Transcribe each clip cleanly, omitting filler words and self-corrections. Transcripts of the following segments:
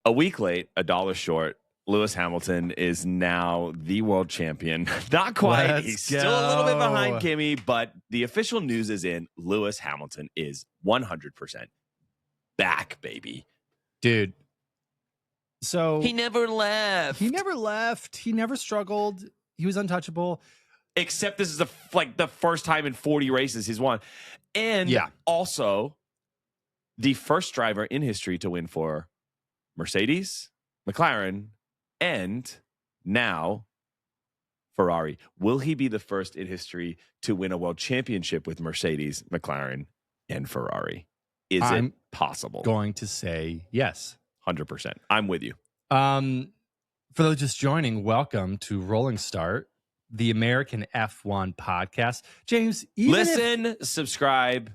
A week late, a dollar short. Lewis Hamilton is now the world champion. Not quite. Let's He's still a little bit behind Kimi, but the official news is in. Lewis Hamilton is 100% back, baby. Dude. So he never left. He never struggled. He was untouchable. Except this is the first time in 40 races he's won. And also the first driver in history to win for Mercedes, McLaren, and now Ferrari. Will he be the first in history to win a world championship with Mercedes, McLaren, and Ferrari? I'm it possible? Going to say yes. 100%. I'm with you. For those just joining, welcome to Rolling Start, the American F1 podcast. James, listen, subscribe,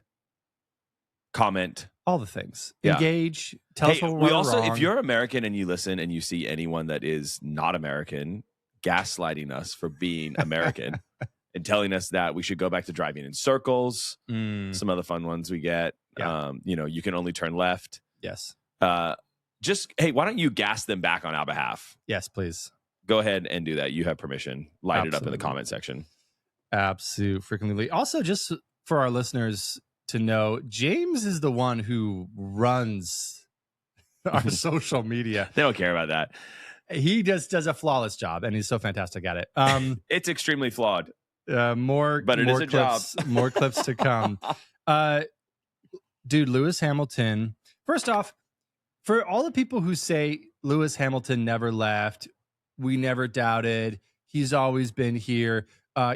comment. All the things. Engage. Tell us what we're wrong. If you're American and you listen and you see anyone that is not American gaslighting us for being American and telling us that we should go back to driving in circles, some other fun ones we get. Yeah. You can only turn left. Yes. Why don't you gas them back on our behalf? Yes, please. Go ahead and do that. You have permission. Light it up in the comment section. Absolutely. Also, just for our listeners to know, James is the one who runs our social media. They don't care about that. He just does a flawless job, and he's so fantastic at it. It's extremely flawed. More clips to come. Dude, Lewis Hamilton. First off, for all the people who say Lewis Hamilton never left, we never doubted, he's always been here,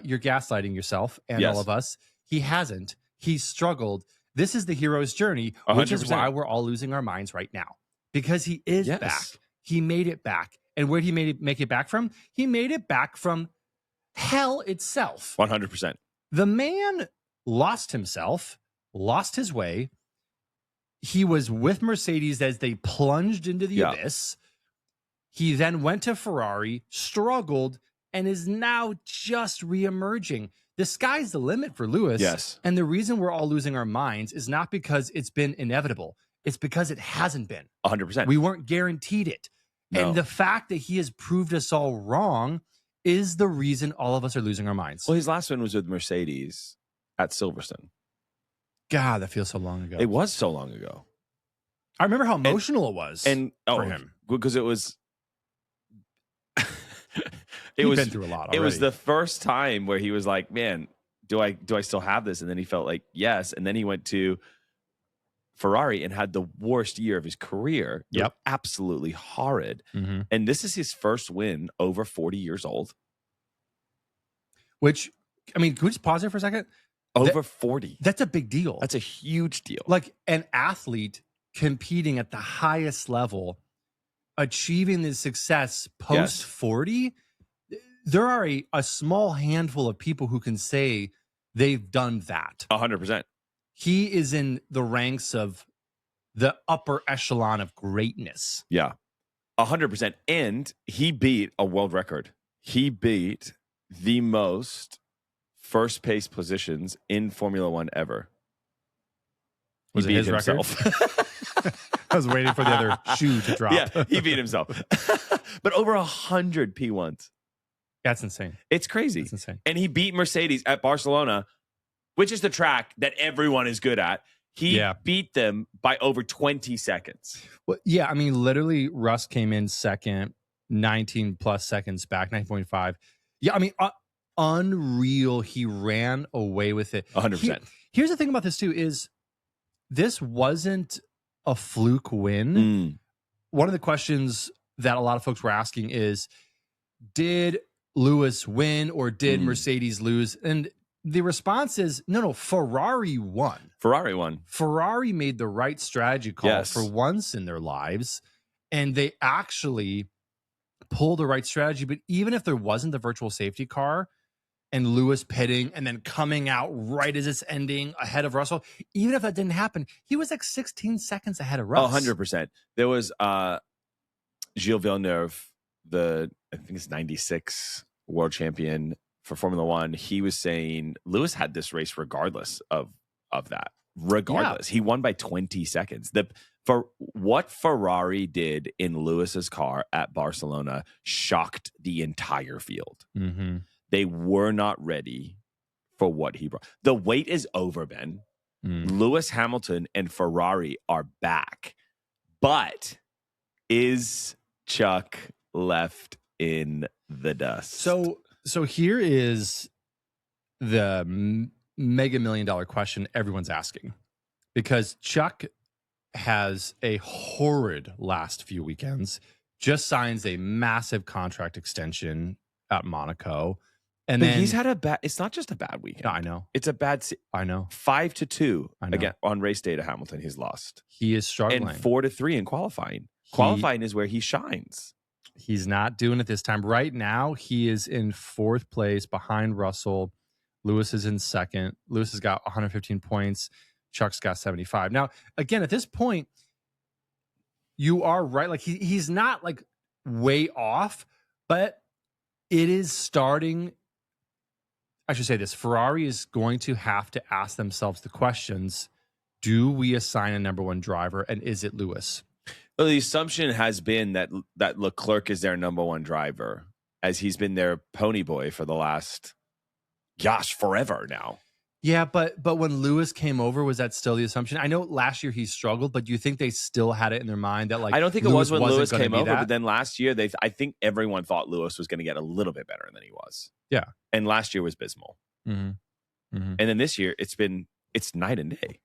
you're gaslighting yourself and all of us. He hasn't. He's struggled. This is the hero's journey, 100%. Which is why we're all losing our minds right now. Because he is back. He made it back. And where did he make it back from? He made it back from hell itself. 100%. The man lost himself, lost his way. He was with Mercedes as they plunged into the abyss. He then went to Ferrari, struggled, and is now just reemerging. The sky's the limit for Lewis. Yes. And the reason we're all losing our minds is not because it's been inevitable. It's because it hasn't been. 100%. We weren't guaranteed it. No. And the fact that he has proved us all wrong is the reason all of us are losing our minds. Well, his last win was with Mercedes at Silverstone. God, that feels so long ago. It was so long ago. I remember how emotional it was for him. Because it was... He's been through a lot already. It was the first time where he was like, man, do I still have this? And then he felt like, yes. And then he went to Ferrari and had the worst year of his career. Yep. Absolutely horrid. Mm-hmm. And this is his first win over 40 years old. Which, I mean, can we just pause there for a second? Over 40. That's a big deal. That's a huge deal. Like an athlete competing at the highest level, achieving this success post 40, there are a small handful of people who can say they've done that. 100%. He is in the ranks of the upper echelon of greatness. Yeah, 100%. And he beat a world record. He beat the most first place positions in Formula One ever. Was it his himself. Record? I was waiting for the other shoe to drop. Yeah, he beat himself. But over 100 P1s. That's insane. It's crazy. It's insane. And he beat Mercedes at Barcelona, which is the track that everyone is good at. He beat them by over 20 seconds. Well, yeah, I mean, literally, Russ came in second, 19 plus seconds back, 9.5. Yeah, I mean, unreal. He ran away with it. 100%. Here's the thing about this, too, is this wasn't a fluke win. One of the questions that a lot of folks were asking is, did Lewis win or did Mercedes lose? And the response is, no, Ferrari won. Ferrari won. Ferrari made the right strategy call for once in their lives, and they actually pulled the right strategy. But even if there wasn't the virtual safety car and Lewis pitting and then coming out right as it's ending ahead of Russell, even if that didn't happen, he was like 16 seconds ahead of Russ. 100%. There was Gilles Villeneuve, I think it's 96 world champion for Formula One. He was saying Lewis had this race regardless of that, regardless. He won by 20 seconds. For what Ferrari did in Lewis's car at Barcelona shocked the entire field. Mm-hmm. They were not ready for what he brought. The wait is over, Ben. Lewis Hamilton and Ferrari are back. But is Chuck left in the dust? So here is the mega $1 million question everyone's asking, because Chuck has a horrid last few weekends, just signs a massive contract extension at Monaco. And then he's had it's not just a bad weekend. I know. It's a bad, I know. 5-2 again on race day to Hamilton. He's lost. He is struggling. And 4-3 in qualifying. Qualifying is where he shines. He's not doing it this time. Right now, he is in 4th place behind Russell. Lewis is in 2nd. Lewis has got 115 points. Chuck's got 75. Now, again, at this point, you are right. Like he's not like way off, but it is starting. I should say this. Ferrari is going to have to ask themselves the questions: do we assign a number 1 driver, and is it Lewis? Well, the assumption has been that Leclerc is their number 1 driver, as he's been their pony boy for the last, forever now. Yeah, but when Lewis came over, was that still the assumption? I know last year he struggled, but do you think they still had it in their mind that, like, I don't think it was when Lewis came over, that? but then last year I think everyone thought Lewis was going to get a little bit better than he was. Yeah, and last year was abysmal. Mm-hmm. Mm-hmm. And then this year it's night and day,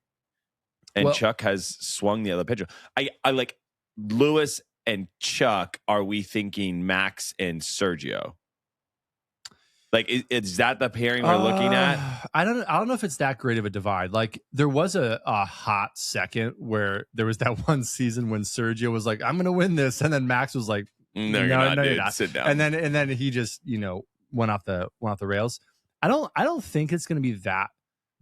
and Chuck has swung the other pendulum. I like Lewis and Chuck. Are we thinking Max and Sergio? Like, is that the pairing we're looking at? I don't know if it's that great of a divide. Like, there was a hot second where there was that one season when Sergio was like, "I'm going to win this," and then Max was like, "No, you're not. Sit down." And then he just went off the rails. I don't think it's going to be that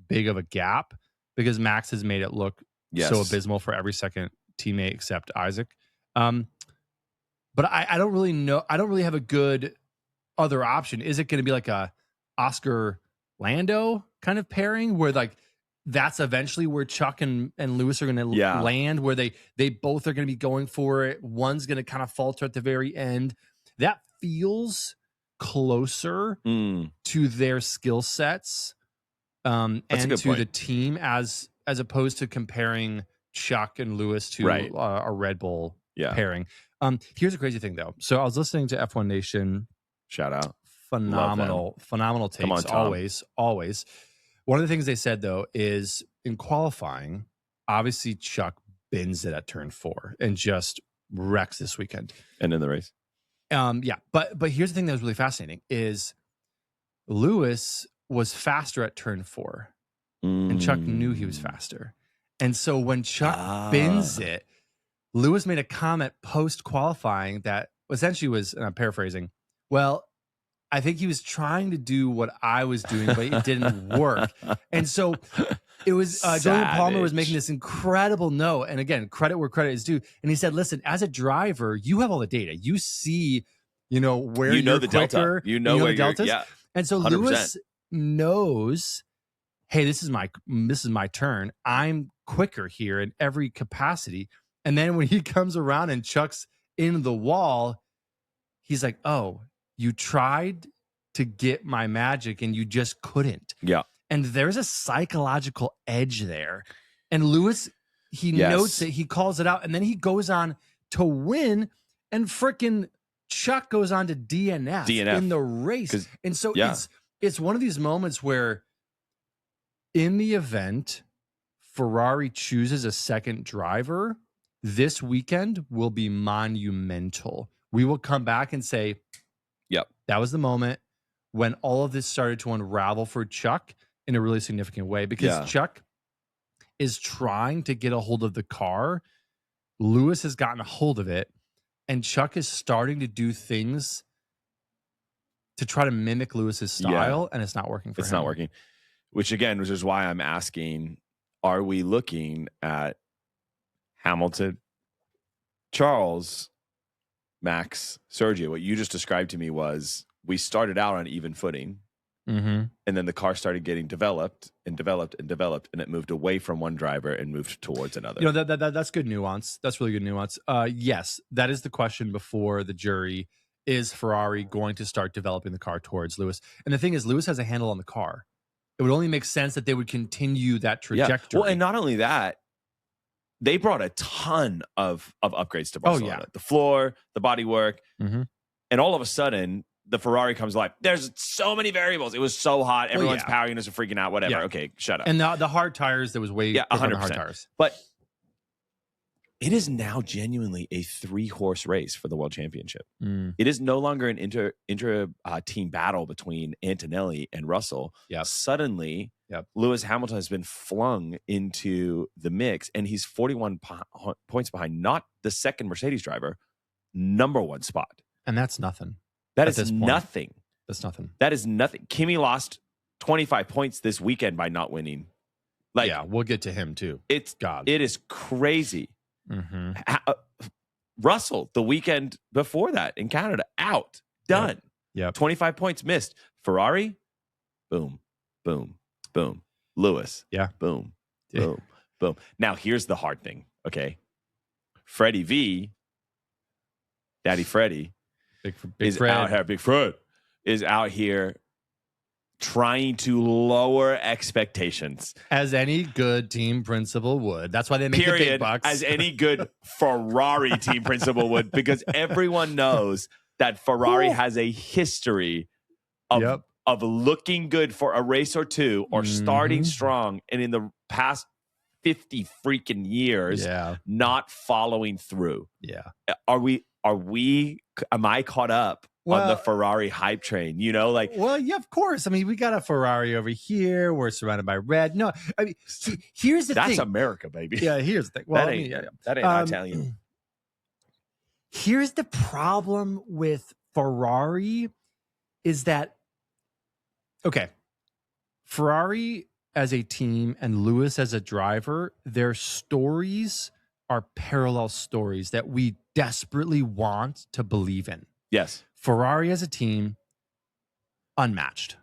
big of a gap, because Max has made it look so abysmal for every second teammate except Isaac. But I don't really know. I don't really have a good other option. Is it going to be like a Oscar Lando kind of pairing where, like, that's eventually where Chuck and Lewis are going to land, where they both are going to be going for it? One's going to kind of falter at the very end. That feels closer to their skill sets and to the team as opposed to comparing Chuck and Lewis to a Red Bull pairing. Here's a crazy thing, though. So I was listening to F1 Nation. Shout out. Phenomenal takes. Come on, Tom. Always. One of the things they said, though, is in qualifying, obviously Chuck bins it at turn 4 and just wrecks this weekend. And in the race. But here's the thing that was really fascinating is Lewis was faster at turn 4 and Chuck knew he was faster. And so when Chuck bins it, Lewis made a comment post qualifying that essentially was, and I'm paraphrasing, well, I think he was trying to do what I was doing, but it didn't work. And so it was, Julian Palmer was making this incredible note. And again, credit where credit is due. And he said, listen, as a driver, you have all the data. You see, where you're the quicker. delta. You know where the deltas. Yeah. And so 100%. Lewis knows, hey, this is my turn. I'm quicker here in every capacity. And then when he comes around and Chuck's in the wall, he's like, oh, you tried to get my magic and you just couldn't. Yeah. And there's a psychological edge there. And Lewis, he notes it, he calls it out, and then he goes on to win, and frickin' Chuck goes on to DNF in the race. And so it's one of these moments where in the event Ferrari chooses a second driver, this weekend will be monumental. We will come back and say, yep, that was the moment when all of this started to unravel for Chuck in a really significant way, because Chuck is trying to get a hold of the car. Lewis has gotten a hold of it, and Chuck is starting to do things to try to mimic Lewis's style, and it's not working for him. It's not working, which is why I'm asking, are we looking at Hamilton, Charles, Max, Sergio? What you just described to me was we started out on even footing. Mm-hmm. And then the car started getting developed, and it moved away from one driver and moved towards another. You know, that's good nuance. That's really good nuance. Yes, that is the question before the jury. Is Ferrari going to start developing the car towards Lewis? And the thing is, Lewis has a handle on the car. It would only make sense that they would continue that trajectory. Well, and not only that, they brought a ton of upgrades to Barcelona. Oh, yeah. The floor, the bodywork, Mm-hmm. and all of a sudden, the Ferrari comes alive. There's so many variables. It was so hot. Everyone's power units are freaking out. Whatever. Yeah. Okay, shut up. And the hard tires, there was way 100%. hard tires. But it is now genuinely a 3-horse race for the World Championship. Mm. It is no longer an team battle between Antonelli and Russell. Yep. Suddenly, Yep. Lewis Hamilton has been flung into the mix, and he's 41 points behind not the second Mercedes driver, number 1 spot. And that's nothing. That At is this point. nothing. That's nothing. That is nothing. Kimi lost 25 points this weekend by not winning. Like, yeah, we'll get to him too. It is crazy. Mm-hmm. Russell, the weekend before that in Canada, out, done. Yep. 25 points missed. Ferrari, boom, boom, boom. Lewis, boom, boom, boom. Now, here's the hard thing, okay? Freddie V, Daddy Freddie, Big is Fred. out here. Big Fred is out here trying to lower expectations. As any good team principal would. That's why they make the big bucks. As any good Ferrari team principal would, because everyone knows that Ferrari has a history of looking good for a race or two, or starting strong, and in the past 50 freaking years, not following through. Yeah. Am I caught up on the Ferrari hype train? You know, like, well, yeah, of course. I mean, we got a Ferrari over here. We're surrounded by red. No, I mean, here's the thing. That's America, baby. Yeah, here's the thing. Well, that ain't Italian. Here's the problem with Ferrari is that, okay, Ferrari as a team and Lewis as a driver, their stories are parallel stories that we desperately want to believe in. Yes. Ferrari as a team, unmatched.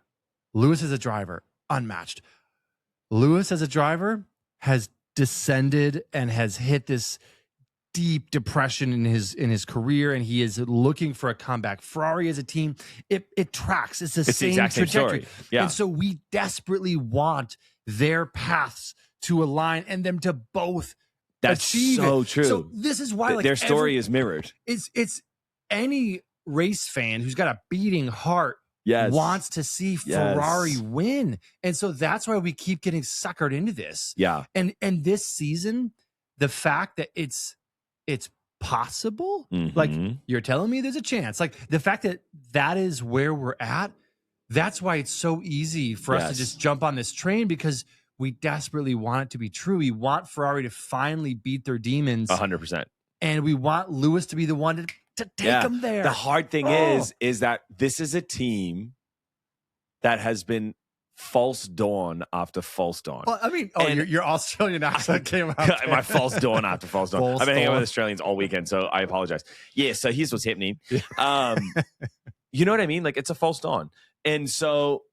Lewis as a driver, unmatched. Lewis as a driver has descended and has hit this deep depression in his career, and he is looking for a comeback. Ferrari as a team, it tracks. It's the same trajectory. Yeah. And so we desperately want their paths to align and them to both achieve so it. true. So this is why their story is mirrored. It's any race fan who's got a beating heart wants to see Ferrari win. And so that's why we keep getting suckered into this. Yeah. And this season, the fact that it's possible, like you're telling me there's a chance, like the fact that is where we're at, that's why it's so easy for us to just jump on this train, because we desperately want it to be true. We want Ferrari to finally beat their demons 100%. And we want Lewis to be the one to take them there. The hard thing is that this is a team that has been false dawn after false dawn. Well, I mean, your Australian accent came out. My false dawn after false dawn. False I've been hanging out dawn. with Australians all weekend, so I apologize. Yeah, so here's what's happening. You know what I mean? Like, it's a false dawn. And so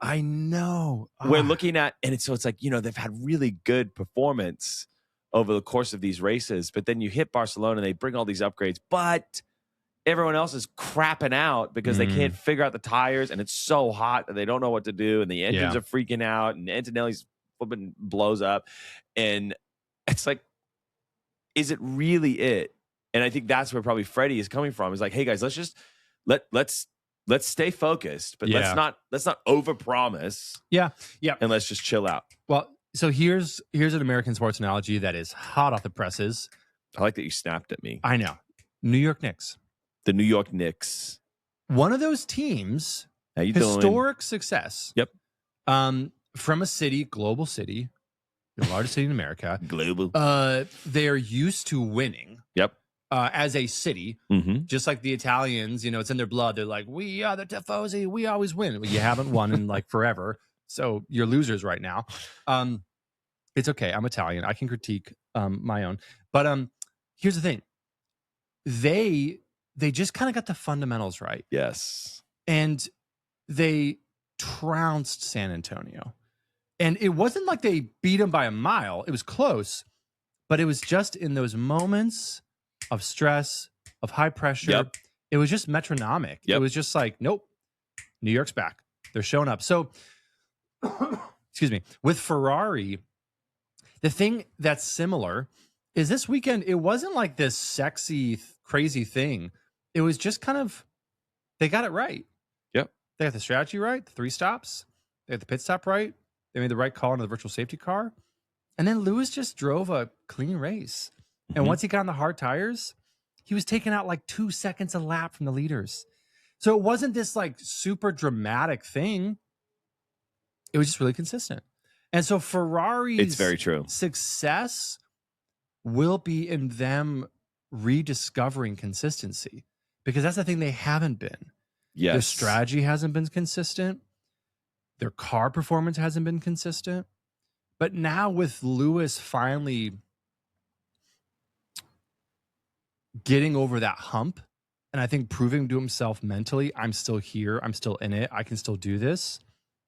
I know. We're looking at, and it's like, you know, they've had really good performance over the course of these races, but then you hit Barcelona, they bring all these upgrades, but everyone else is crapping out because they can't figure out the tires, and it's so hot that they don't know what to do, and the engines are freaking out, and Antonelli's flipping blows up, and it's like, is it really it? And I think that's where probably Freddie is coming from. Is like, hey guys, let's just let's stay focused, but let's not overpromise. Yeah. And let's just chill out. Well, so here's an American sports analogy that is hot off the presses. I like that you snapped at me. I know. New York Knicks. The New York Knicks. One of those teams, how you historic doing? Success. Yep. From a city, global city, the largest city in America. Global. They're used to winning. Yep. As a city, just like the Italians, you know, it's in their blood. They're like, we are the Tifosi. We always win. Well, you haven't won in like forever. So you're losers right now. It's okay. I'm Italian. I can critique my own. But here's the thing. They just kind of got the fundamentals right. Yes. And they trounced San Antonio. And it wasn't like they beat him by a mile. It was close, but it was just in those moments of stress, of high pressure. Yep. It was just metronomic. Yep. It was just like, nope, New York's back. They're showing up. So, excuse me, with Ferrari, the thing that's similar is this weekend, it wasn't like this sexy, crazy thing. It was just kind of, they got it right. Yep. They got the strategy right, the 3 stops. They got the pit stop right. They made the right call into the virtual safety car. And then Lewis just drove a clean race. And once he got on the hard tires, he was taking out like 2 seconds a lap from the leaders. So it wasn't this like super dramatic thing. It was just really consistent. And so Ferrari's It's very true. Success will be in them rediscovering consistency, because that's the thing they haven't been. Yes. Their strategy hasn't been consistent. Their car performance hasn't been consistent. But now with Lewis finally getting over that hump, and I think proving to himself mentally, I'm still here, I'm still in it, I can still do this,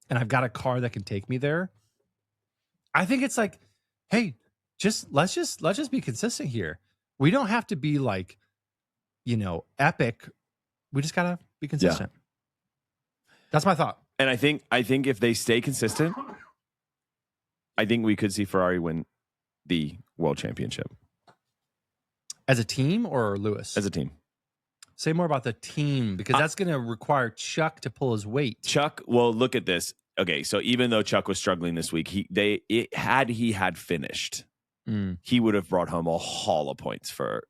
and I've got a car that can take me there. I think it's like, hey, let's just be consistent here. We don't have to be like, epic. We just gotta be consistent. Yeah. That's my thought. And I think if they stay consistent, I think we could see Ferrari win the world championship. As a team or Lewis? As a team. Say more about the team, because that's going to require Chuck to pull his weight. Chuck, well, look at this. Okay, so even though Chuck was struggling this week, he had finished, he would have brought home a haul of points for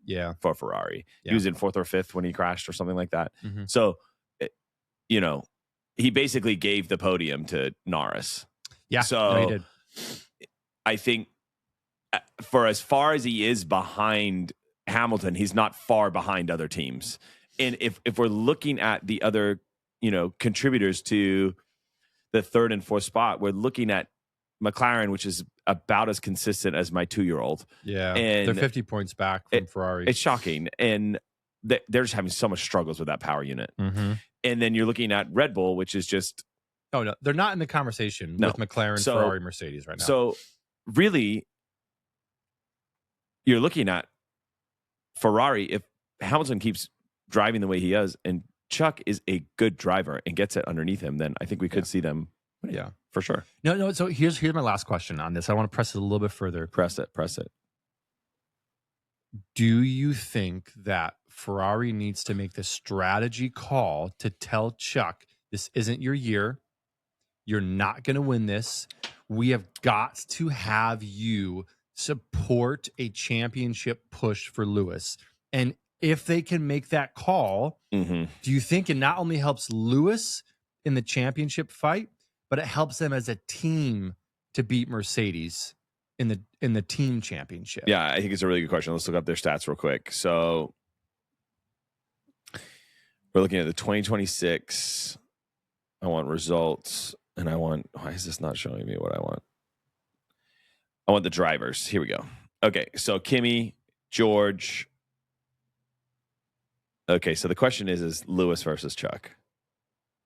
Ferrari. Yeah. He was in 4th or 5th when he crashed or something like that. Mm-hmm. So, he basically gave the podium to Norris. Yeah, so he did. I think for as far as he is behind Hamilton, he's not far behind other teams. And if we're looking at the other, contributors to the 3rd and 4th spot, we're looking at McLaren, which is about as consistent as my 2-year-old. Yeah, and they're 50 points back from Ferrari. It's shocking. And they're just having so much struggles with that power unit. Mm-hmm. And then you're looking at Red Bull, which is just... Oh, no, they're not in the conversation with McLaren, Ferrari, Mercedes right now. So really, you're looking at Ferrari. If Hamilton keeps driving the way he is, and Chuck is a good driver and gets it underneath him, then I think we could see them. Yeah, for sure. No. So here's my last question on this. I want to press it a little bit further. Press it. Do you think that Ferrari needs to make the strategy call to tell Chuck, this isn't your year. You're not going to win this. We have got to have you support a championship push for Lewis. And if they can make that call, do you think it not only helps Lewis in the championship fight, but it helps them as a team to beat Mercedes in the team championship? Yeah, I think it's a really good question. Let's look up their stats real quick. So we're looking at the 2026. I want results. And why is this not showing me what I want? I want the drivers. Here we go. Okay, so Kimi, George. Okay, so the question is Lewis versus Chuck.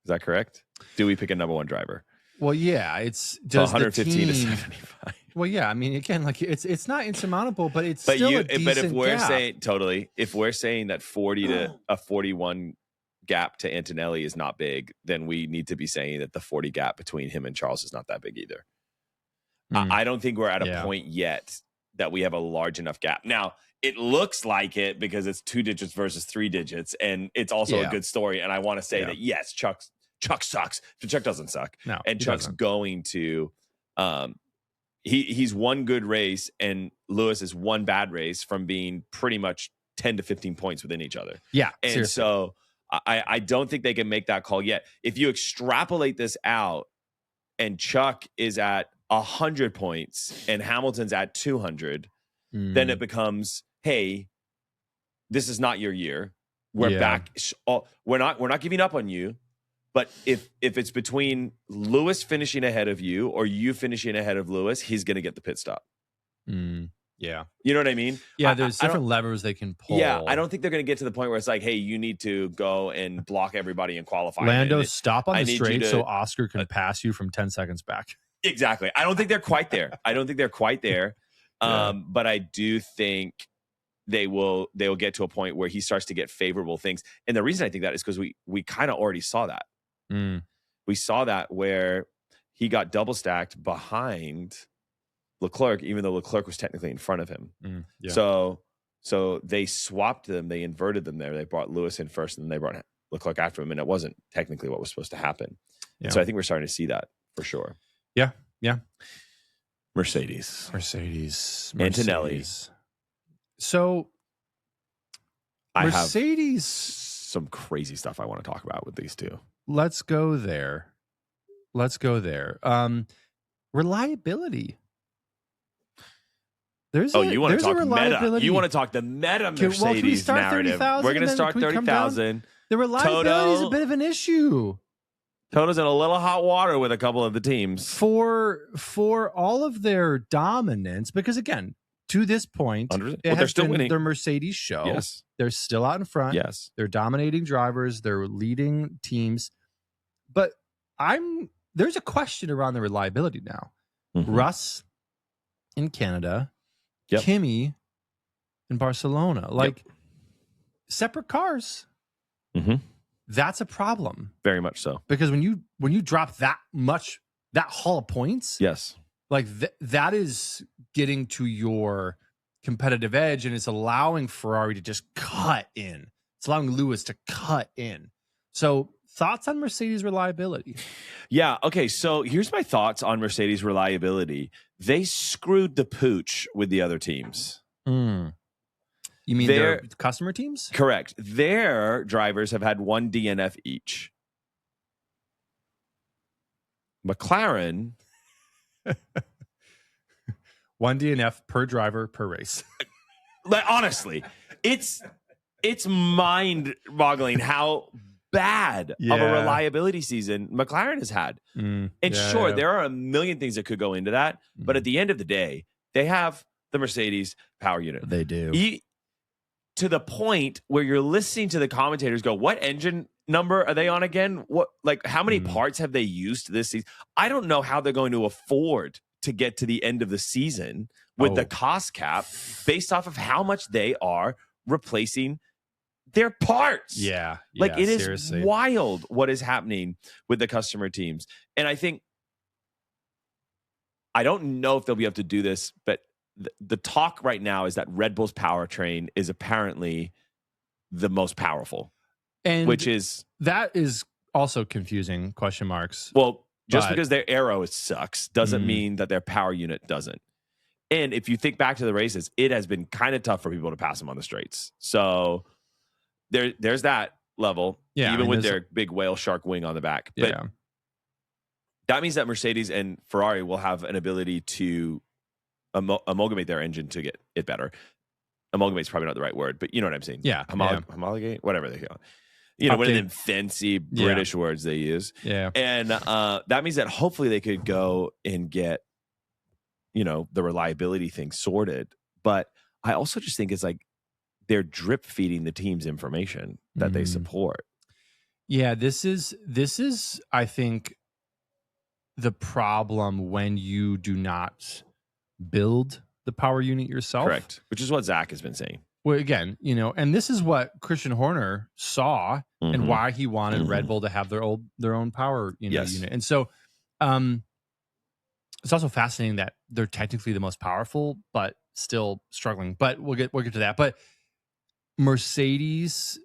Is that correct? Do we pick a number 1 driver? Well, yeah, it's just 115 to 75. Well, yeah, I mean, again, like it's not insurmountable, but it's still a decent But if we're gap. if we're saying that 40 to a 41 gap to Antonelli is not big, then we need to be saying that the 40 gap between him and Charles is not that big either. I don't think we're at a point yet that we have a large enough gap. Now, it looks like it because it's 2 digits versus 3 digits, and it's also a good story. And I want to say that, yes, Chuck sucks. But Chuck doesn't suck. No, and Chuck's going to he's one good race, and Lewis is one bad race from being pretty much 10 to 15 points within each other. Yeah. And seriously. so I don't think they can make that call yet. If you extrapolate this out and Chuck is at 100 points and Hamilton's at 200, then it becomes, hey, this is not your year. We're back. We're not giving up on you. But if it's between Lewis finishing ahead of you or you finishing ahead of Lewis, he's going to get the pit stop. Yeah. You know what I mean? Yeah, there's different levers they can pull. Yeah, I don't think they're going to get to the point where it's like, hey, you need to go and block everybody in qualifying. Lando, stop on the straight so Oscar can pass you from 10 seconds back. Exactly. I don't think they're quite there. But I do think they will get to a point where he starts to get favorable things. And the reason I think that is because we kind of already saw that. We saw that where he got double stacked behind Leclerc, even though Leclerc was technically in front of him. So they swapped them. They inverted them there. They brought Lewis in first, and then they brought Leclerc after him, and it wasn't technically what was supposed to happen. Yeah. So I think we're starting to see that for sure. Yeah. Mercedes. Antonelli. So Mercedes. I have some crazy stuff I want to talk about with these two. Let's go there. Reliability. You want to talk meta? You want to talk the meta Mercedes narrative? We're going to start 30,000. The reliability is a bit of an issue. Toto's in a little hot water with a couple of the teams for all of their dominance, because again, to this point, they're still winning. Their Mercedes show. Yes, they're still out in front. Yes, they're dominating drivers. They're leading teams. But there's a question around the reliability now. Russ in Canada. Kimi in Barcelona, separate cars. That's a problem. Very much so. Because when you drop that haul of points, yes, that is getting to your competitive edge, and it's allowing Ferrari to just cut in. It's allowing Lewis to cut in. So thoughts on Mercedes reliability? Yeah. Okay. So here's my thoughts on Mercedes reliability. They screwed the pooch with the other teams. You mean their customer teams? Correct. Their drivers have had 1 DNF each. McLaren. 1 DNF per driver per race. Honestly, it's mind-boggling how bad of a reliability season McLaren has had. There are a million things that could go into that, but at the end of the day, they have the Mercedes power unit. They do. To the point where you're listening to the commentators go, what engine number are they on again? How many parts have they used this season? I don't know how they're going to afford to get to the end of the season with the cost cap based off of how much they are replacing their parts. Yeah. It is seriously wild what is happening with the customer teams. And I don't know if they'll be able to do this, but the talk right now is that Red Bull's powertrain is apparently the most powerful. And that is also confusing, question marks. Well, just because their aero sucks doesn't mean that their power unit doesn't. And if you think back to the races, it has been kind of tough for people to pass them on the straights. So there's that level, even with their big whale shark wing on the back. But that means that Mercedes and Ferrari will have an ability to amalgamate their engine to get it better. Amalgamate is probably not the right word, but you know what I'm saying. Yeah. Homologate, whatever they call it. One of them fancy British words they use. Yeah. And that means that hopefully they could go and get, the reliability thing sorted. But I also just think it's they're drip feeding the team's information that they support. Yeah, this is I think the problem when you do not build the power unit yourself. Correct. Which is what Zach has been saying. Well, again, and this is what Christian Horner saw and why he wanted Red Bull to have their own power unit. And so it's also fascinating that they're technically the most powerful, but still struggling. But we'll get to that. But Mercedes,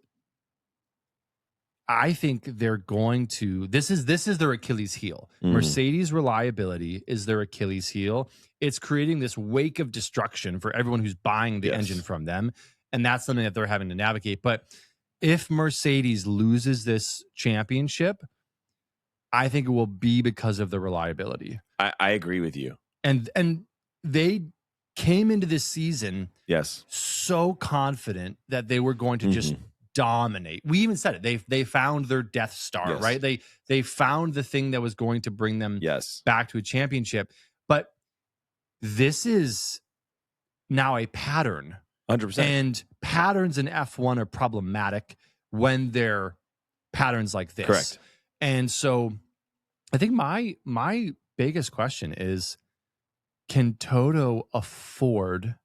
I think they're going to. This is their Achilles heel. Mercedes reliability is their Achilles heel. It's creating this wake of destruction for everyone who's buying the engine from them, and that's something that they're having to navigate. But if Mercedes loses this championship, I think it will be because of the reliability. I agree with you. And they came into this season so confident that they were going to just dominate. We even said it. They found their Death Star, right? They found the thing that was going to bring them back to a championship. But this is now a pattern. 100%. And patterns in F1 are problematic when they're patterns like this. Correct. And so I think my biggest question is, can Toto afford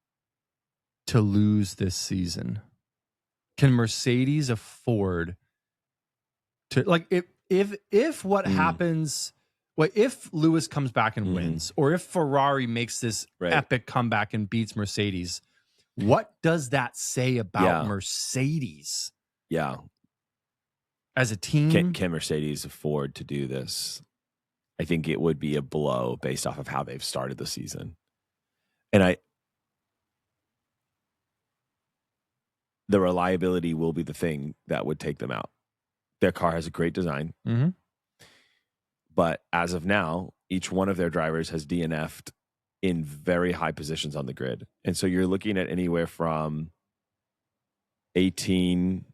to lose this season? Can Mercedes afford to, like, if what happens, if Lewis comes back and wins, or if Ferrari makes this epic comeback and beats Mercedes, what does that say about Mercedes? Yeah. As a team? Can Mercedes afford to do this? I think it would be a blow based off of how they've started the season. And the reliability will be the thing that would take them out. Their car has a great design. Mm-hmm. But as of now, each one of their drivers has DNF'd in very high positions on the grid. And so you're looking at anywhere from 18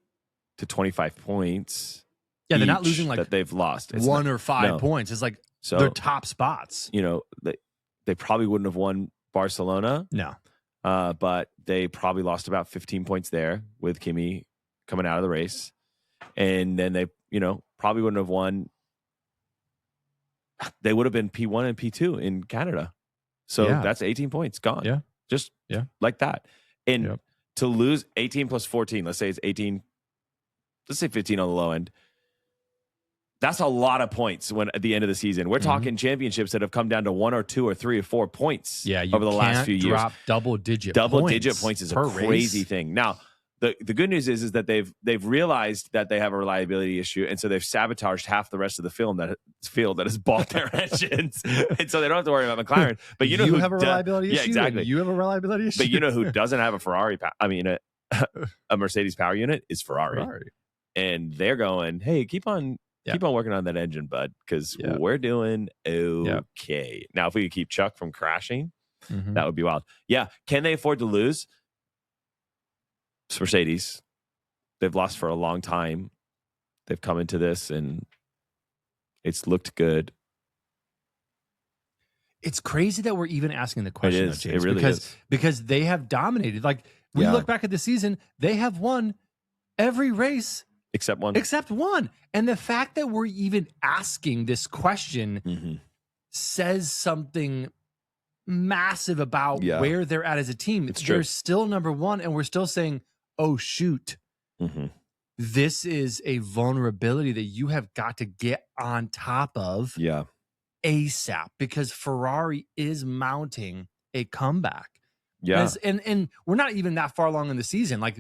to 25 points. Yeah, they're not losing like that they've lost. It's one or 5 points. It's like their top spots. You know, they probably wouldn't have won Barcelona. No. But they probably lost about 15 points there with Kimi coming out of the race. And then they, probably wouldn't have won. They would have been P1 and P2 in Canada. So that's 18 points gone. Yeah. Just like that. And to lose 18 plus 14, let's say it's 18, let's say 15 on the low end. That's a lot of points when at the end of the season. We're talking championships that have come down to 1 or 2 or 3 or 4 points over the last few years. Drop double-digit points is a crazy thing. Now, the good news is that they've realized that they have a reliability issue, and so they've sabotaged half the rest of the field that has bought their engines, and so they don't have to worry about McLaren. But you have a reliability issue. Yeah, exactly. You have a reliability issue. But you know who doesn't have a Ferrari? A Mercedes power unit is Ferrari, and they're going, hey, keep on working on that engine, bud, because we're doing okay. Now, if we could keep Chuck from crashing, that would be wild. Yeah. Can they afford to lose? It's Mercedes. They've lost for a long time. They've come into this and it's looked good. It's crazy that we're even asking the question, James, it really is. Because they have dominated. Like, we look back at the season, they have won every race except one. And the fact that we're even asking this question says something massive about where they're at as a team. They're still number one, and we're still saying, oh, shoot. This is a vulnerability that you have got to get on top of ASAP, because Ferrari is mounting a comeback. Yeah. And we're not even that far along in the season. Like,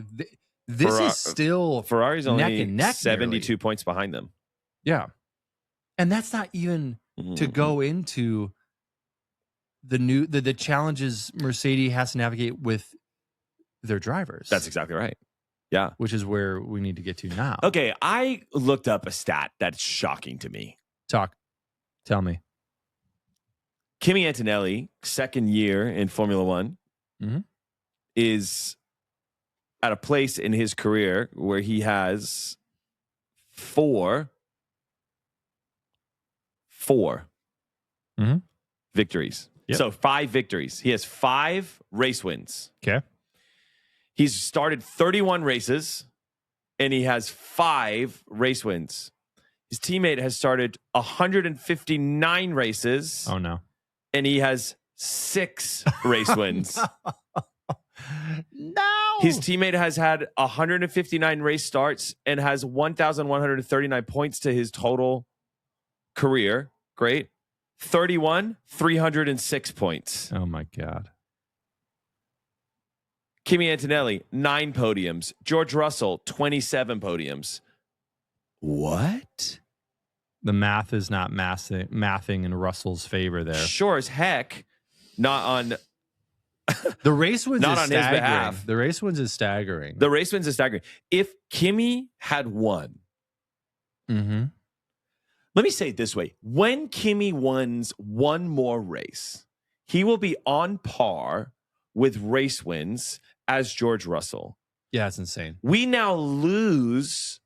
this is still Ferrari's only neck and neck 72 nearly. points behind them. Yeah. And that's not even to go into the challenges Mercedes has to navigate with their drivers. That's exactly right. Yeah. Which is where we need to get to now. Okay, I looked up a stat that's shocking to me. Tell me. Kimi Antonelli, second year in Formula One, is at a place in his career where he has four victories. Yep. So 5 victories. He has 5 race wins. Okay. He's started 31 races and he has 5 race wins. His teammate has started 159 races. Oh, no. And he has 6 race wins. No. His teammate has had 159 race starts and has 1,139 points to his total career. Great. 306 points. Oh, my God. Kimi Antonelli, 9 podiums. George Russell, 27 podiums. What? The math is not mathing in Russell's favor there. Sure as heck. Not on... The race wins not is on staggering. his behalf. The race wins is staggering. The race wins is staggering. If Kimi had won... Let me say it this way. When Kimi wins one more race, he will be on par with race wins as George Russell. Yeah, it's insane. We now lose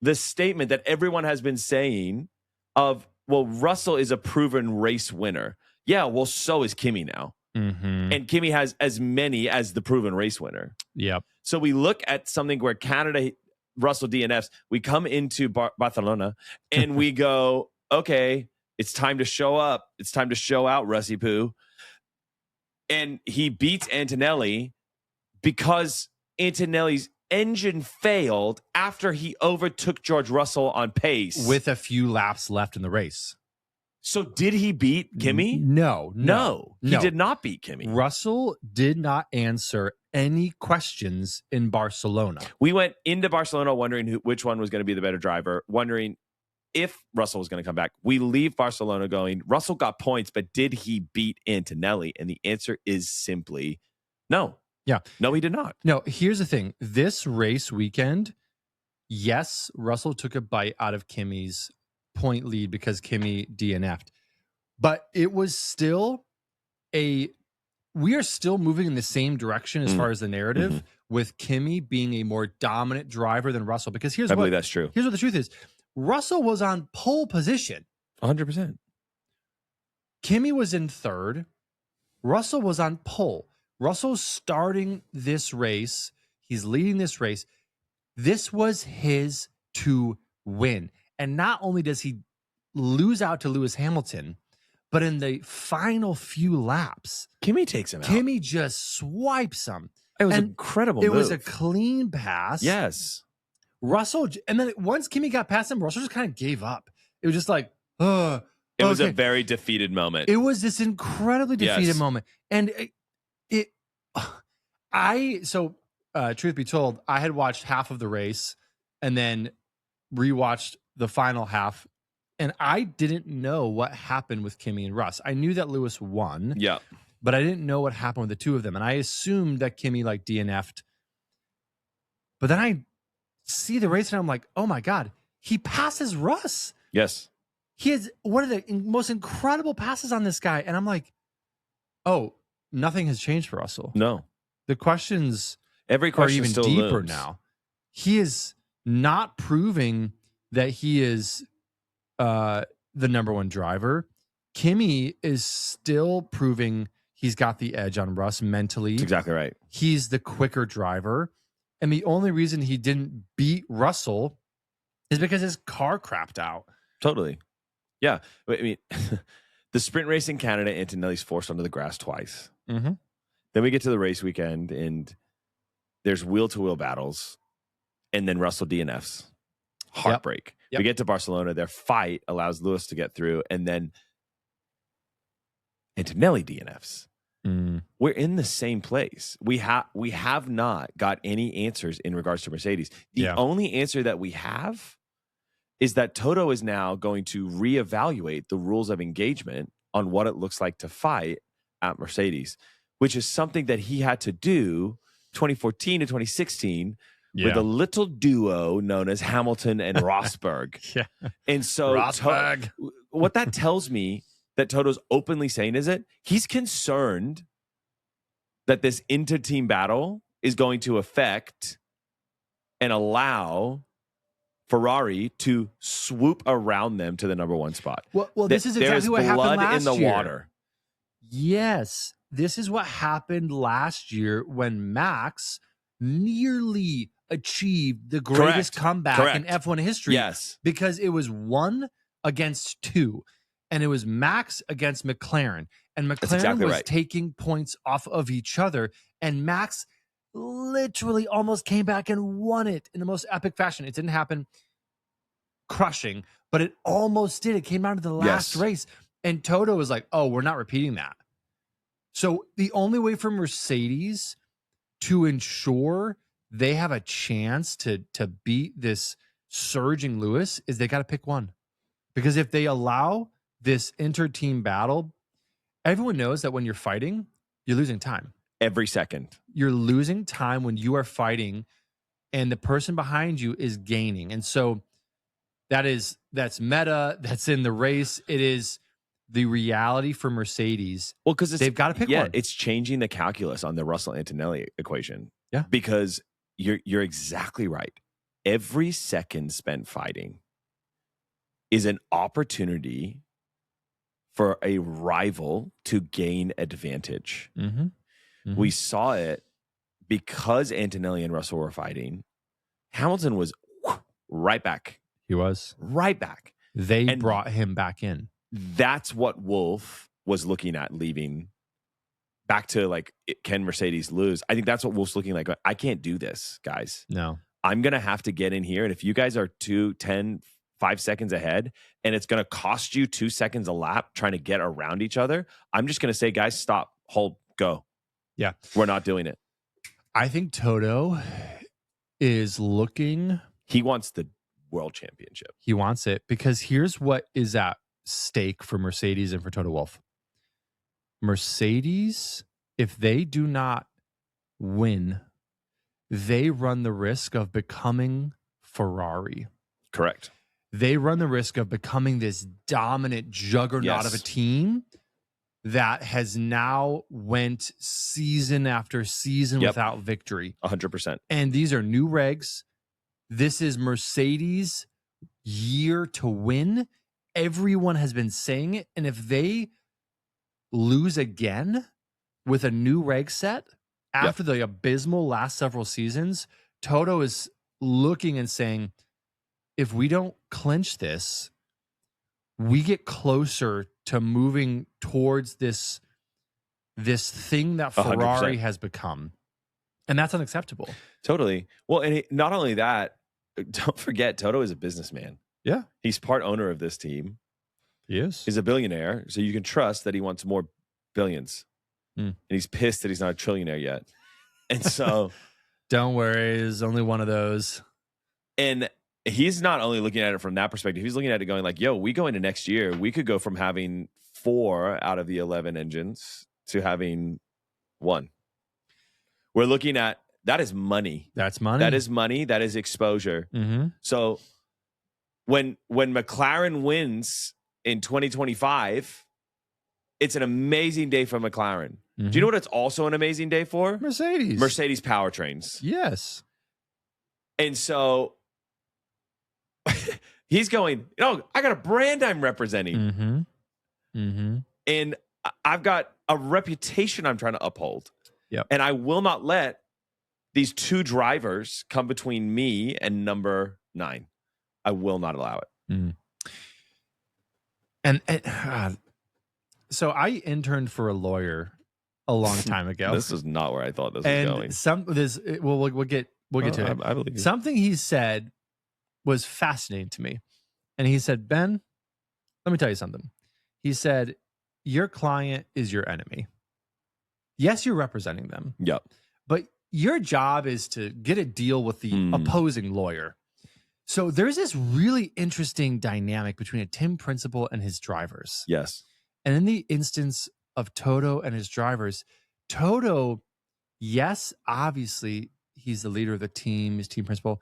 the statement that everyone has been saying of, well, Russell is a proven race winner. Yeah, well, so is Kimi now. And Kimi has as many as the proven race winner. Yep. So we look at something where Canada, Russell DNFs, we come into Barcelona and we go, okay, it's time to show up. It's time to show out Russie Poo. And he beats Antonelli because Antonelli's engine failed after he overtook George Russell on pace. With a few laps left in the race. So did he beat Kimi? No. He did not beat Kimi. Russell did not answer any questions in Barcelona. We went into Barcelona wondering which one was going to be the better driver, wondering if Russell was going to come back. We leave Barcelona going, Russell got points, but did he beat Antonelli? And the answer is simply no. Yeah. No, he did not. No, here's the thing. This race weekend, yes, Russell took a bite out of Kimi's point lead because Kimi DNF'd. But it was still we are still moving in the same direction as far as the narrative, with Kimi being a more dominant driver than Russell. Because I believe that's true. Here's what the truth is. Russell was on pole position. 100%. Kimi was in third. Russell was on pole. Russell's starting this race. He's leading this race. This was his to win. And not only does he lose out to Lewis Hamilton, but in the final few laps, Kimi takes him out. Kimi just swipes him. It was an incredible move. It was a clean pass. Yes. Russell, and then once Kimi got past him, Russell just kind of gave up. It was just like, it was a very defeated moment. It was this incredibly defeated moment. And truth be told, I had watched half of the race and then rewatched the final half, and I didn't know what happened with Kimi and Russ. I knew that Lewis won. Yeah. But I didn't know what happened with the two of them. And I assumed that Kimi DNF'd. But then I see the race and I'm like, oh my God, he passes Russ. Yes. He has one of the most incredible passes on this guy. And I'm like, oh, nothing has changed for Russell. No. The questions are even still deeper now. He is not proving that he is the number one driver. Kimi is still proving he's got the edge on Russ mentally. That's exactly right. He's the quicker driver. And the only reason he didn't beat Russell is because his car crapped out. Totally. Yeah. I mean, the sprint race in Canada, Antonelli's forced onto the grass twice. Mm-hmm. Then we get to the race weekend, and there's wheel-to-wheel battles, and then Russell DNFs. Heartbreak. Yep. We get to Barcelona. Their fight allows Lewis to get through, and then Antonelli DNFs. We're in the same place. We have not got any answers in regards to Mercedes. The only answer that we have is that Toto is now going to reevaluate the rules of engagement on what it looks like to fight at Mercedes, which is something that he had to do 2014 to 2016 with a little duo known as Hamilton and Rosberg. And so Rosberg. What that tells me that Toto's openly saying is that he's concerned that this inter-team battle is going to affect and allow Ferrari to swoop around them to the number one spot. Well, this is exactly what happened last year. There's blood in the water. Yes, this is what happened last year when Max nearly achieved the greatest comeback in F1 history. Yes. Because it was 1 against 2. And it was Max against McLaren. And McLaren was taking points off of each other. And Max literally almost came back and won it in the most epic fashion. It didn't happen crushing, but it almost did. It came down to the last race. And Toto was like, oh, we're not repeating that. So the only way for Mercedes to ensure they have a chance to beat this surging Lewis is they got to pick one. Because if they allow this inter-team battle, everyone knows that when you're fighting, you're losing time. Every second. You're losing time when you are fighting and the person behind you is gaining. And so that's meta, that's in the race. It is the reality for Mercedes. Well, because they've got to pick one. It's changing the calculus on the Russell Antonelli equation. Yeah. Because you're exactly right. Every second spent fighting is an opportunity for a rival to gain advantage. We saw it because Antonelli and Russell were fighting. Hamilton was right back. He was. Right back. They brought him back in. That's what Wolff was looking at leaving. Back to like, can Mercedes lose? I think that's what Wolff's looking like. I can't do this, guys. No. I'm going to have to get in here. And if you guys are 5 seconds ahead and it's going to cost you 2 seconds a lap trying to get around each other, I'm just going to say, guys, stop, hold, go. Yeah. We're not doing it. I think Toto is looking. He wants the world championship. He wants it because here's what is at stake for Mercedes and for Toto Wolff. Mercedes, if they do not win, they run the risk of becoming Ferrari. Correct. They run the risk of becoming this dominant juggernaut of a team that has now went season after season without victory. 100%. And these are new regs. This is Mercedes' year to win. Everyone has been saying it. And if they lose again with a new reg set after the abysmal last several seasons, Toto is looking and saying, if we don't clinch this, we get closer to moving towards this thing that Ferrari 100%. has become. And that's unacceptable. Totally. Well, and not only that, don't forget, Toto is a businessman. Yeah. He's part owner of this team. He is. He's a billionaire, so you can trust that he wants more billions. And he's pissed that he's not a trillionaire yet. And so... Don't worry, there's only one of those. And he's not only looking at it from that perspective, he's looking at it going like, yo, we go into next year, we could go from having 4 out of the 11 engines to having 1. We're looking at, that is money. That's money. That is money. That is exposure. So when McLaren wins in 2025, it's an amazing day for McLaren. Do you know what it's also an amazing day for? Mercedes powertrains. Yes. And so he's going, I got a brand I'm representing. And I've got a reputation I'm trying to uphold. Yep. And I will not let these 2 drivers come between me and number 9. I will not allow it. And so I interned for a lawyer a long time ago. This is not where I thought this was going. We'll get to it. I believe you. Something he said was fascinating to me. And he said, Ben, let me tell you something. He said, your client is your enemy. Yes, you're representing them. Yep. But your job is to get a deal with the opposing lawyer. So there's this really interesting dynamic between a team principal and his drivers. Yes. And in the instance of Toto and his drivers, Toto, yes, obviously he's the leader of the team, his team principal,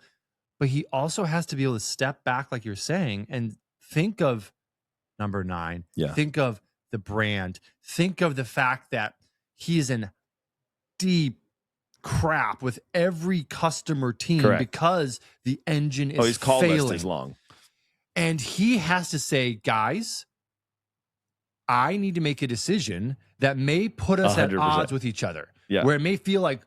but he also has to be able to step back, like you're saying, and think of number 9. Yeah. Think of the brand. Think of the fact that he is in deep crap with every customer team. Correct. Because the engine is his call failing. list is long. And he has to say, guys, I need to make a decision that may put us 100%. at odds with each other. Yeah. Where it may feel like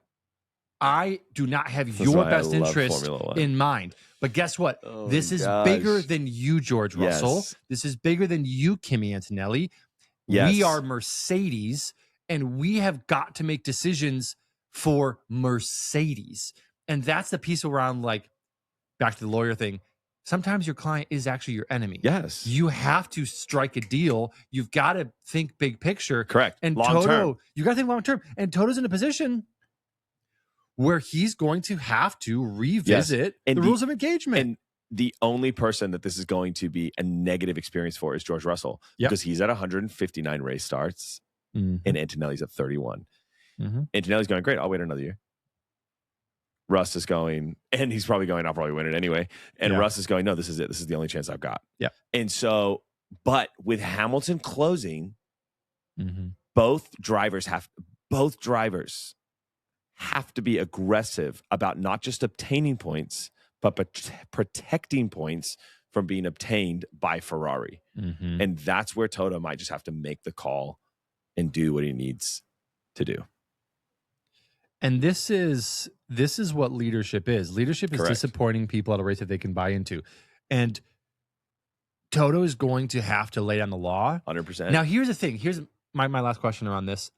I do not have your best interest in mind. But guess what? This is bigger than you, George Russell. Yes. This is bigger than you, Kimi Antonelli. Yes. We are Mercedes, and we have got to make decisions for Mercedes. And that's the piece around, like, back to the lawyer thing. Sometimes your client is actually your enemy. Yes. You have to strike a deal. You've got to think big picture. Correct. And long Toto, term. you got to think long term. And Toto's in a position where he's going to have to revisit the rules of engagement. And the only person that this is going to be a negative experience for is George Russell. Yep. Because he's at 159 race starts and Antonelli's at 31. Antonelli's going, great, I'll wait another year. Russ is going, and he's probably going, I'll probably win it anyway. And Russ is going, no, this is it. This is the only chance I've got. Yeah. And so, but with Hamilton closing, both drivers have to be aggressive about not just obtaining points, but protecting points from being obtained by Ferrari. Mm-hmm. And that's where Toto might just have to make the call and do what he needs to do. And this is what leadership is. Leadership is Correct. disappointing people at a race that they can buy into. And Toto is going to have to lay down the law. 100%. Now, here's the thing. Here's my last question around this.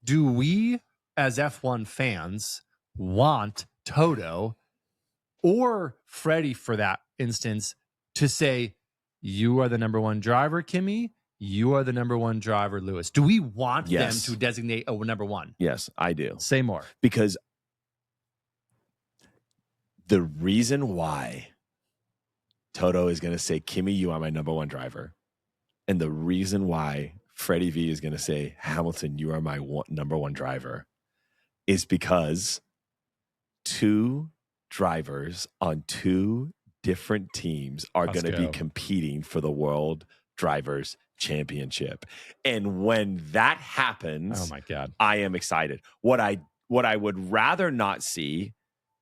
Do we, as F1 fans, want Toto or Freddie, for that instance, to say, you are the number one driver, Kimi. You are the number one driver, Lewis. Do we want them to designate a number one? Yes, I do. Say more. Because the reason why Toto is going to say, Kimi, you are my number one driver. And the reason why Freddie V is going to say, Hamilton, you are my number one driver, is because two drivers on two different teams are going to be competing for the World Drivers' Championship. And when that happens, oh my God, I am excited. What I would rather not see,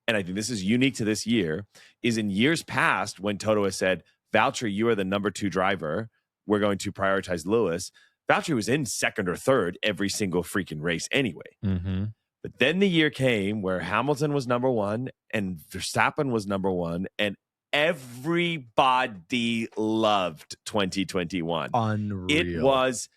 and I think this is unique to this year, is in years past when Toto has said, Valtteri, you are the number two driver, we're going to prioritize Lewis. Valtteri was in second or third every single freaking race anyway. Mm-hmm. But then the year came where Hamilton was number one and Verstappen was number one, and everybody loved 2021. Unreal. It was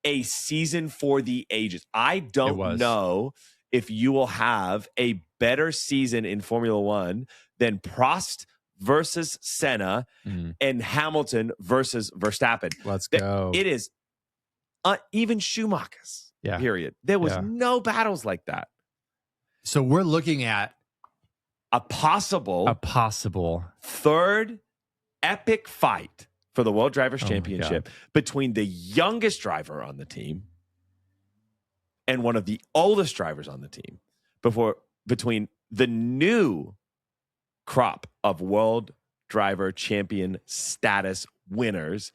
a season for the ages. I don't know if you will have a better season in Formula One than Prost versus Senna and Hamilton versus Verstappen. Let's go. It is even Schumacher's. Yeah. Period. There was no battles like that. So we're looking at a possible third epic fight for the World Drivers' Championship between the youngest driver on the team and one of the oldest drivers on the team, between the new crop of World Driver Champion status winners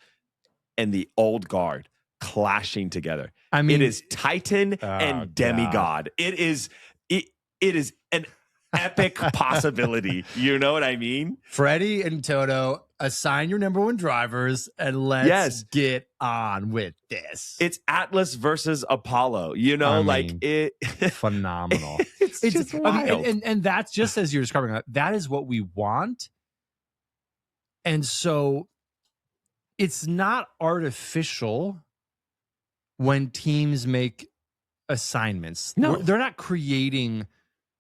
and the old guard clashing together. I mean, it is Titan and demigod. It is an epic possibility. You know what I mean? Freddie and Toto, assign your number one drivers and let's get on with this. It's Atlas versus Apollo. You know, phenomenal. It's just wild. And that's just as you're describing it. That is what we want. And so it's not artificial when teams make assignments. No, they're not creating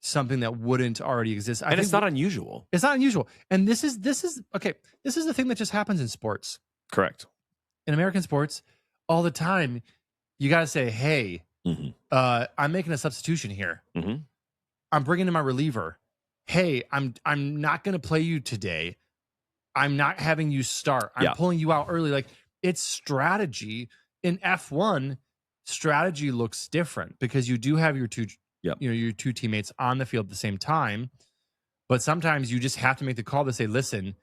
something that wouldn't already exist. And it's not unusual. It's not unusual. And this is okay. This is the thing that just happens in sports. Correct. In American sports, all the time, you got to say, hey, I'm making a substitution here. Mm-hmm. I'm bringing in my reliever. Hey, I'm not going to play you today. I'm not having you start. I'm pulling you out early. Like, it's strategy. In F1, strategy looks different because you do have your two teammates on the field at the same time. But sometimes you just have to make the call to say, listen,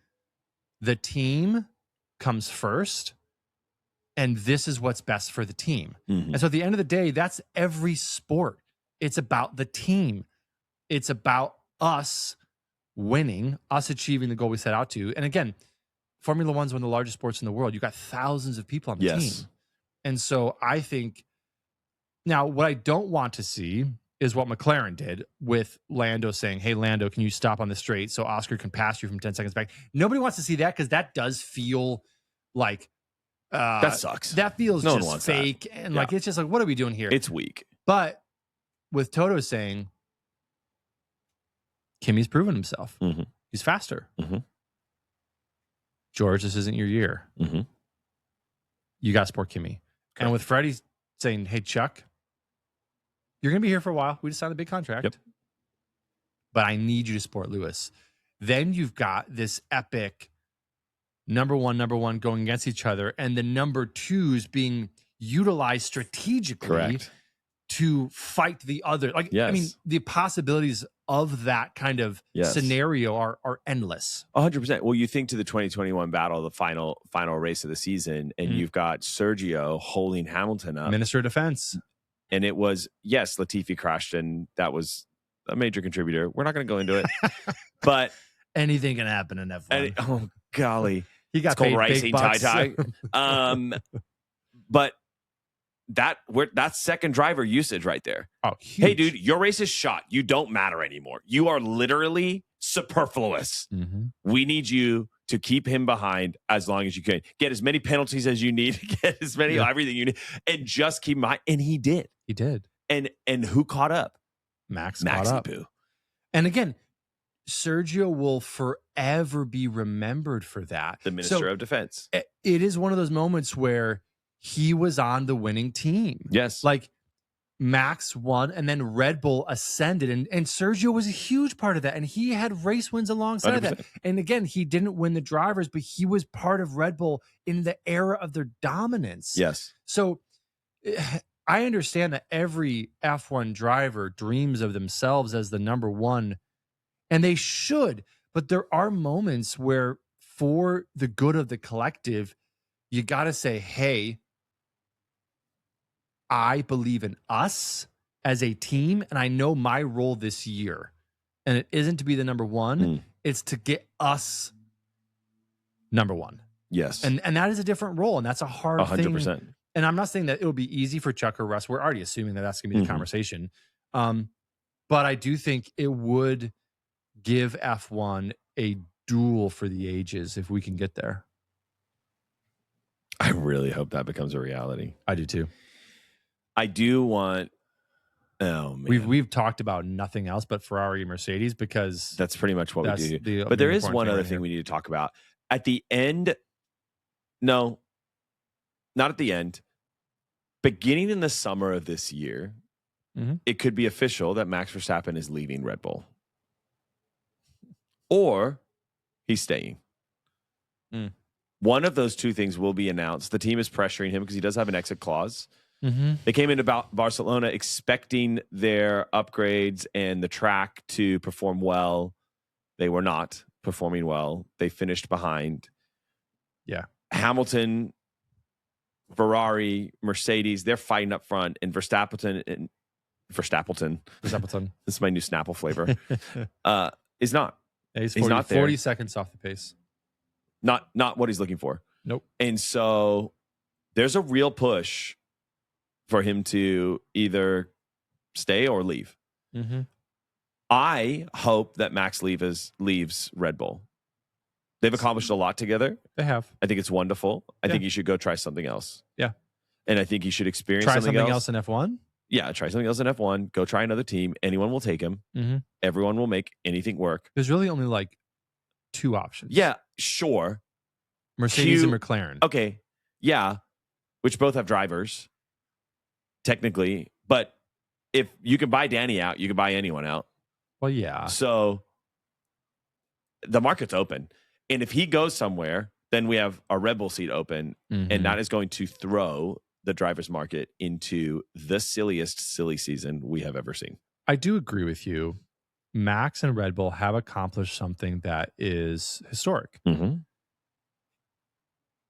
the team comes first, and this is what's best for the team. Mm-hmm. And so at the end of the day, that's every sport. It's about the team. It's about us winning, us achieving the goal we set out to. And again, Formula One's one of the largest sports in the world. You got thousands of people on the team. And so I think now what I don't want to see is what McLaren did with Lando saying, hey, Lando, can you stop on the straight so Oscar can pass you from 10 seconds back? Nobody wants to see that because that does feel like that sucks. That feels just fake. That. And like, it's just like, what are we doing here? It's weak. But with Toto saying, Kimi's proven himself. Mm-hmm. He's faster. Mm-hmm. George, this isn't your year. Mm-hmm. You got to support Kimi. Correct. And with Freddie saying, hey, Chuck, you're going to be here for a while. We just signed a big contract. Yep. But I need you to support Lewis. Then you've got this epic number one going against each other, and the number twos being utilized strategically to fight the other. Like, I mean, the possibilities of that kind of scenario are endless. 100%. Well, you think to the 2021 battle, the final race of the season, and you've got Sergio holding Hamilton up. Minister of Defense. And it was, Latifi crashed, and that was a major contributor. We're not going to go into it. But anything can happen in F1. Oh, golly. He got it's called paid racing big bucks. tie. But that's second driver usage right there. Oh, huge. Hey, dude, your race is shot. You don't matter anymore. You are literally superfluous. Mm-hmm. We need you to keep him behind as long as you can. Get as many penalties as you need. Get as many everything you need, and just keep him behind. And he did. He did. And who caught up? Max caught up. Poo. And again, Sergio will forever be remembered for that. The Minister of Defense. It is one of those moments where he was on the winning team. Yes. Like Max won and then Red Bull ascended and Sergio was a huge part of that. And he had race wins alongside of that. And again, he didn't win the drivers, but he was part of Red Bull in the era of their dominance. Yes. So I understand that every F1 driver dreams of themselves as the number one, and they should, but there are moments where for the good of the collective, you got to say, hey, I believe in us as a team, and I know my role this year. And it isn't to be the number one, it's to get us number one. Yes. And that is a different role, and that's a hard 100%. thing. And I'm not saying that it'll be easy for Chuck or Russ. We're already assuming that that's going to be the conversation. But I do think it would give F1 a duel for the ages if we can get there. I really hope that becomes a reality. I do too. I do want. Oh man, we've talked about nothing else but Ferrari and Mercedes because that's pretty much what we do. But there is one other thing we need to talk about at the end. No, not at the end. Beginning in the summer of this year, it could be official that Max Verstappen is leaving Red Bull, or he's staying. One of those two things will be announced. The team is pressuring him because he does have an exit clause. They came into Barcelona expecting their upgrades and the track to perform well. They were not performing well. They finished behind. Yeah. Hamilton, Ferrari, Mercedes, they're fighting up front. And Verstappen. This is my new Snapple flavor. Is not. Yeah, he's not there. 40 seconds off the pace. Not what he's looking for. Nope. And so there's a real push for him to either stay or leave. I hope that Max leaves Red Bull. They've accomplished a lot together. They have. I think it's wonderful. I think he should go try something else. Yeah. And I think he should experience something else in F1. Yeah, try something else in F1. Go try another team. Anyone will take him. Everyone will make anything work. There's really only like two options. Yeah, sure. Mercedes and McLaren. Okay. Yeah. Which both have drivers. Technically, but if you can buy Danny out, you can buy anyone out. Well, yeah. So the market's open. And if he goes somewhere, then we have a Red Bull seat open. And that is going to throw the driver's market into the silliest silly season we have ever seen. I do agree with you. Max and Red Bull have accomplished something that is historic.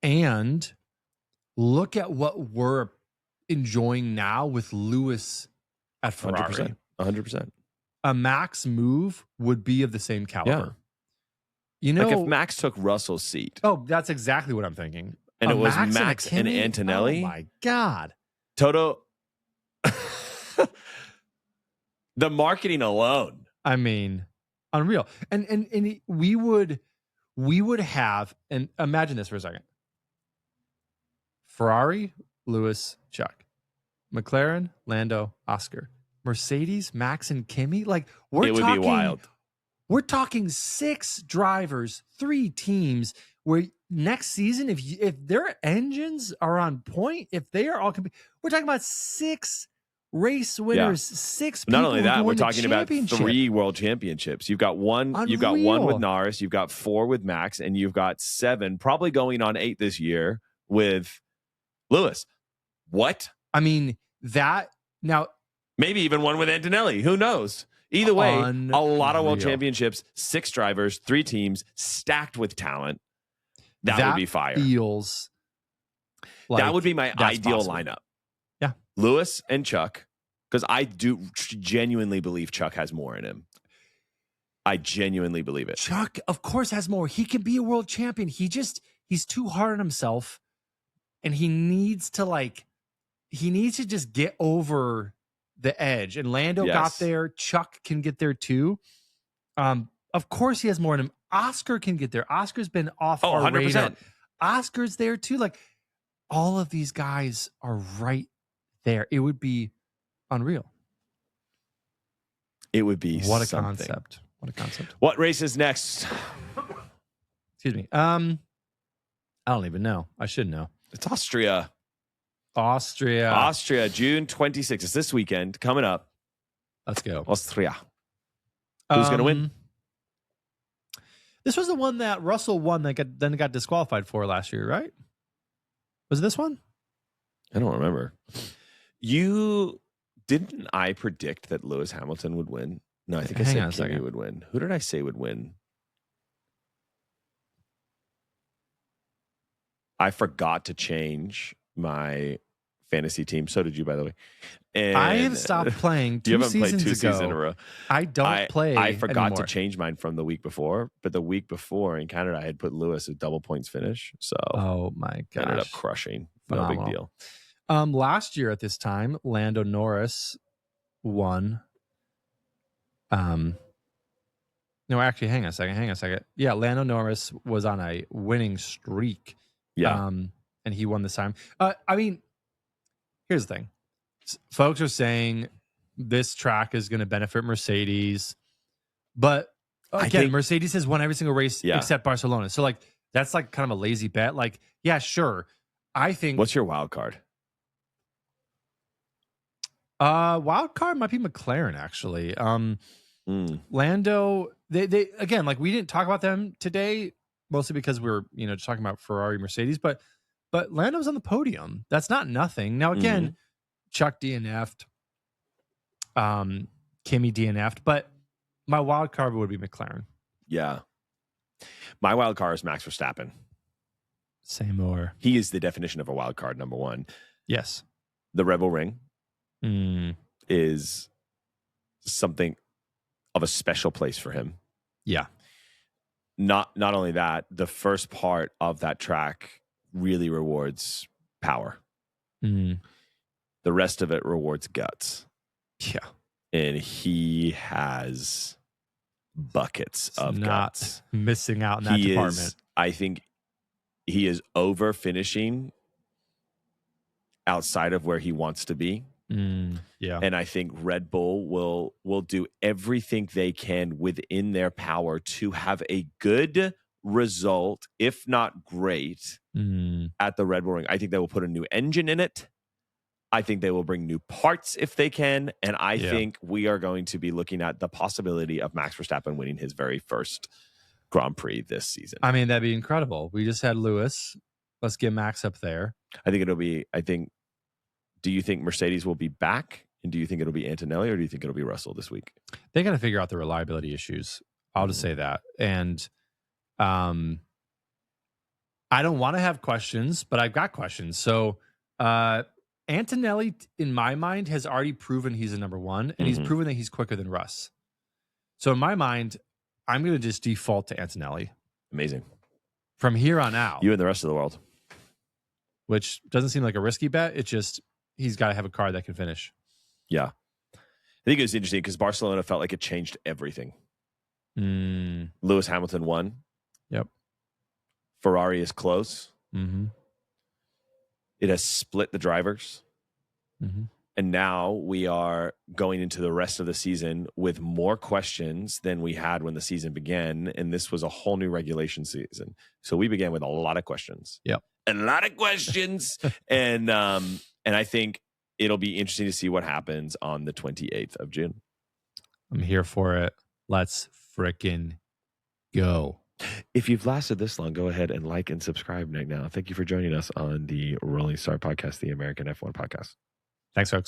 And look at what we're enjoying now with Lewis at Ferrari. 100%. A Max move would be of the same caliber. Yeah. You know, like if Max took Russell's seat. Oh, that's exactly what I'm thinking. And it was Max and Antonelli. Oh my God. Toto. The marketing alone. I mean, unreal. And we would have, and imagine this for a second. Ferrari, Lewis, Chuck. McLaren, Lando, Oscar. Mercedes, Max and Kimi. Like it would be wild. We're talking 6 drivers, 3 teams. Where next season, if their engines are on point, if they are all, we're talking about 6 race winners, 6 people. Not only that, we're win talking about 3 world championships. You've got one. Unreal. You've got 1 with Norris. You've got 4 with Max, and you've got 7, probably going on 8 this year with Lewis. What? I mean that now. Maybe even 1 with Antonelli. Who knows? Either way, a lot of world championships, 6 drivers, 3 teams, stacked with talent. That would be fire. Feels like that would be my ideal lineup. Yeah. Lewis and Chuck, because I do genuinely believe Chuck has more in him. I genuinely believe it. Chuck, of course, has more. He can be a world champion. He's too hard on himself, and he needs to just get over the edge. And Lando got there. Chuck can get there too. Of course, he has more in him. Oscar can get there. Oscar's been off our 100%. radar. Oscar's there too. Like, all of these guys are right there. It would be unreal. It would be what a something. concept. What a concept. What race is next? Excuse me. I don't even know. I should know. It's Austria. Austria, June 26th. It's this weekend coming up. Let's go. Austria. Who's going to win? This was the one that Russell won that then got disqualified for last year, right? Was it this one? I don't remember. Didn't I predict that Lewis Hamilton would win? No, I think I said Kimi would win. Who did I say would win? I forgot to change my fantasy team. So did you, by the way. And I have stopped playing 2 seasons ago. You haven't played 2 seasons in a row. I don't play I forgot anymore. to change mine from the week before, but the week before in Canada, I had put Lewis at double points finish. So oh my gosh. Ended up crushing. Phenomenal. No big deal. Last year at this time, Lando Norris won. No, actually, hang on a second. Yeah, Lando Norris was on a winning streak. Yeah. And he won this time. I mean, here's the thing. Folks are saying this track is going to benefit Mercedes. But again, Mercedes has won every single race except Barcelona. So, like, that's like kind of a lazy bet. Like, yeah, sure. I think. What's your wild card? Wild card might be McLaren, actually. Lando, they again, like, we didn't talk about them today, mostly because we're just talking about Ferrari, Mercedes, but Lando's on the podium. That's not nothing. Now again, Chuck DNF'd, Kimi DNF'd, but my wild card would be McLaren. Yeah, my wild card is Max Verstappen. Say more. He is the definition of a wild card. Number one. Yes, the Rebel Ring is something of a special place for him. Yeah. Not only that, the first part of that track really rewards power. The rest of it rewards guts. Yeah. And he has buckets of guts. Missing out in that department. I think he is over finishing outside of where he wants to be. Yeah. And I think Red Bull will do everything they can within their power to have a good result, if not great, at the Red Bull Ring. I think they will put a new engine in it. I think they will bring new parts if they can. And I think we are going to be looking at the possibility of Max Verstappen winning his very first Grand Prix this season. I mean, that'd be incredible. We just had Lewis. Let's get Max up there. Do you think Mercedes will be back? And do you think it'll be Antonelli, or do you think it'll be Russell this week? They got to figure out the reliability issues. I'll just say that. And I don't want to have questions, but I've got questions. So Antonelli, in my mind, has already proven he's a number one, and he's proven that he's quicker than Russ. So in my mind, I'm going to just default to Antonelli. Amazing. From here on out. You and the rest of the world. Which doesn't seem like a risky bet. It's just he's got to have a car that can finish. Yeah. I think it was interesting because Barcelona felt like it changed everything. Lewis Hamilton won. Yep. Ferrari is close. It has split the drivers. And now we are going into the rest of the season with more questions than we had when the season began. And this was a whole new regulation season. So we began with a lot of questions. Yep. A lot of questions. And I think it'll be interesting to see what happens on the 28th of June. I'm here for it. Let's frickin' go. If you've lasted this long, go ahead and like and subscribe right now. Thank you for joining us on the Rolling Start Podcast, the American F1 podcast. Thanks, folks.